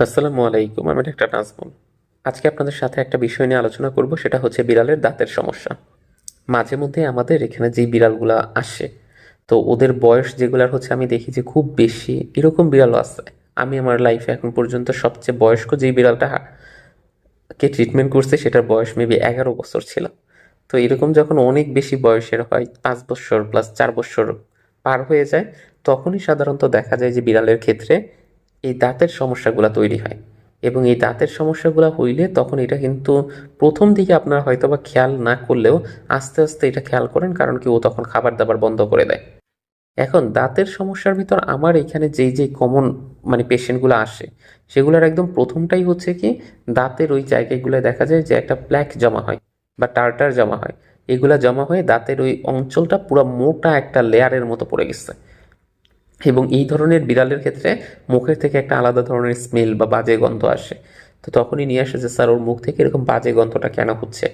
আসসালামু আলাইকুম, আমি ডাক্তার নাজমুল। আজকে আপনাদের সাথে একটা বিষয় নিয়ে আলোচনা করব, সেটা হচ্ছে বিড়ালের দাঁতের সমস্যা। মাঝে মধ্যে আমাদের এখানে যে বিড়ালগুলা আসে, তো ওদের বয়স যেগুলার হচ্ছে আমি দেখি যে খুব বেশি, এরকম বিড়ালও আছে। আমি আমার লাইফে এখন পর্যন্ত সবচেয়ে বয়স্ক যেই বিড়ালটা কে ট্রিটমেন্ট করছে সেটার বয়স মেবি 11 বছর ছিল। তো এরকম যখন অনেক বেশি বয়সের হয়, 5 বছর প্লাস 4 বছর পার হয়ে যায়, তখনই সাধারণত দেখা যায় যে বিড়ালের ক্ষেত্রে এই দাঁতের সমস্যাগুলো তৈরি হয়। এবং এই দাঁতের সমস্যাগুলো হইলে তখন এটা কিন্তু প্রথম দিকে আপনারা হয়তো বা খেয়াল না করলেও আস্তে আস্তে এটা খেয়াল করেন, কারণ কি ও তখন খাবার দাবার বন্ধ করে দেয়। এখন দাঁতের সমস্যার ভিতর আমার এখানে যেই কমন পেশেন্টগুলো আসে, সেগুলোর একদম প্রথমটাই হচ্ছে কি, দাঁতের ওই জায়গাগুলোয় দেখা যায় যে একটা প্ল্যাক জমা হয় বা টার্টার জমা হয়। এগুলা জমা হয়ে দাঁতের ওই অঞ্চলটা পুরো মোটা একটা লেয়ারের মতো পড়ে গেছে। এবং এই ধরনের বিড়ালের ক্ষেত্রে মুখের থেকে একটা আলাদা ধরনের স্মেল বা বাজে গন্ধ আসে। তো তখনই নিয়ে আসে যে স্যার, ওর মুখ থেকে এরকম বাজে গন্ধটা কেন হচ্ছে।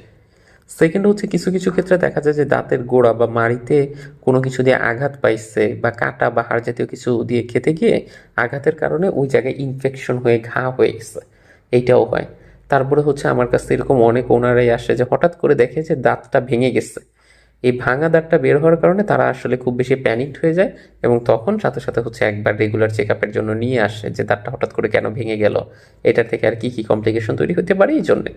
সেকেন্ড হচ্ছে, কিছু কিছু ক্ষেত্রে দেখা যায় যে দাঁতের গোড়া বা মাড়িতে কোনো কিছু দিয়ে আঘাত পাইছে, বা কাঁটা বা হাড় জাতীয় কিছু দিয়ে খেতে গিয়ে আঘাতের কারণে ওই জায়গায় ইনফেকশন হয়ে ঘা হয়ে গেছে। এইটাও হয়। তারপরে হচ্ছে আমার কাছে এরকম অনেক ওনারাই আসে যে হঠাৎ করে দেখে যে দাঁতটা ভেঙে গেছে। এই ভাঙা দাঁতটা বের হওয়ার কারণে তারা আসলে খুব বেশি প্যানিকড হয়ে যায়, এবং তখন সাথে সাথে হচ্ছে একবার রেগুলার চেক আপের জন্য নিয়ে আসে যে দাঁতটা হঠাৎ করে কেন ভেঙে গেল, এটা থেকে আর কি কি কমপ্লিকেশন তৈরি হতে পারে এই জন্যে।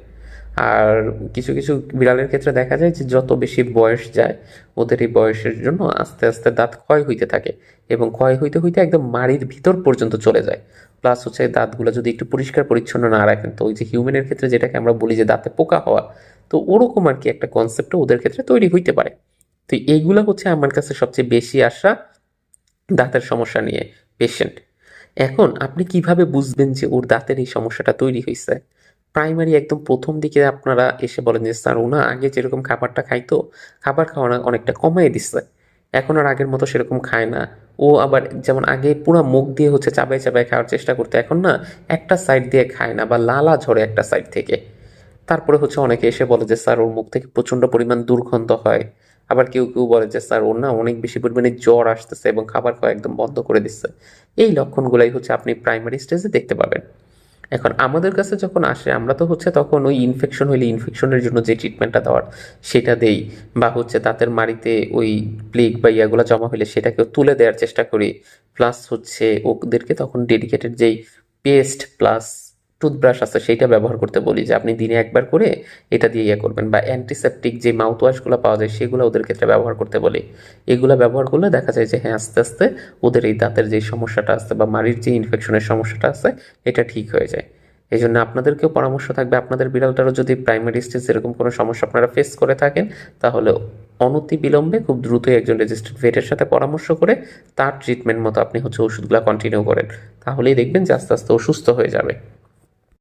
আর কিছু কিছু বিড়ালের ক্ষেত্রে দেখা যায় যে যত বেশি বয়স যায়, ওদের এই বয়সের জন্য আস্তে আস্তে দাঁত ক্ষয় হইতে থাকে, এবং ক্ষয় হইতে হইতে একদম মাড়ির ভিতর পর্যন্ত চলে যায়। প্লাস হচ্ছে দাঁতগুলো যদি একটু পরিষ্কার পরিচ্ছন্ন না রাখেন, তো ওই যে হিউম্যানের ক্ষেত্রে যেটাকে আমরা বলি যে দাঁতে পোকা হওয়া, তো ওরকম আর কি একটা কনসেপ্টও ওদের ক্ষেত্রে তৈরি হইতে পারে। তো এইগুলা হচ্ছে আমার কাছে সবচেয়ে বেশি আসা দাঁতের সমস্যা নিয়ে পেশেন্ট। এখন আপনি কিভাবে বুঝবেন যে ওর দাঁতের এই সমস্যাটা তৈরি হয়েছে? প্রাইমারি একদম প্রথম দিকে আপনারা এসে বলেন যে স্যার, ও না আগে যেরকম খাবারটা খাইতো, খাবার খাওয়া না অনেকটা কমাই দিচ্ছে, এখন আর আগের মতো সেরকম খায় না। ও আবার যেমন আগে পুরো মুখ দিয়ে হচ্ছে চাবাই চাবাই খাওয়ার চেষ্টা করতে, এখন না একটা সাইড দিয়ে খায় না, বা লালা ঝরে একটা সাইড থেকে। তারপরে হচ্ছে অনেকে এসে বলে যে স্যার, ওর মুখ থেকে প্রচণ্ড পরিমাণ দুর্গন্ধ হয়। আবার কেউ কেউ বলে যে স্যার, ওর না অনেক বেশি পরিমাণে জ্বর আসতেছে এবং খাবার খাওয়া একদম বন্ধ করে দিচ্ছে। এই লক্ষণগুলাই হচ্ছে আপনি প্রাইমারি স্টেজে দেখতে পাবেন। এখন আমাদের কাছে যখন আসে, আমরা তো হচ্ছে তখন ওই ইনফেকশন হইলে ইনফেকশনের জন্য যে ট্রিটমেন্টটা দেওয়ার সেটা দেই, বা হচ্ছে দাঁতের মাড়িতে ওই প্লেগ বা ইয়াগুলো জমা হইলে সেটাকেও তুলে দেওয়ার চেষ্টা করি। প্লাস হচ্ছে ওদেরকে তখন ডেডিকেটেড যেই পেস্ট প্লাস টুথব্রাশ আছে সেইটা ব্যবহার করতে বলি, যে আপনি দিনে একবার করে এটা দিয়ে ইয়ে করবেন, বা অ্যান্টিসেপটিক যে মাউথ ওয়াশগুলো পাওয়া যায় সেগুলো ওদের ক্ষেত্রে ব্যবহার করতে বলি। এগুলো ব্যবহার করলে দেখা যায় যে হ্যাঁ, আস্তে আস্তে ওদের এই দাঁতের যে সমস্যাটা আছে বা মাড়ির যে ইনফেকশনের সমস্যাটা আছে, এটা ঠিক হয়ে যায়। এই জন্য আপনাদেরকেও পরামর্শ থাকবে, আপনাদের বিড়ালটারও যদি প্রাইমারি স্টেজ এরকম কোনো সমস্যা আপনারা ফেস করে থাকেন, তাহলে অনতি বিলম্বে খুব দ্রুতই একজন রেজিস্টার্ড ভেটের সাথে পরামর্শ করে তার ট্রিটমেন্ট মতো আপনি হচ্ছে ওষুধগুলো কন্টিনিউ করেন। তাহলেই দেখবেন যে আস্তে আস্তে ও সুস্থ হয়ে যাবে।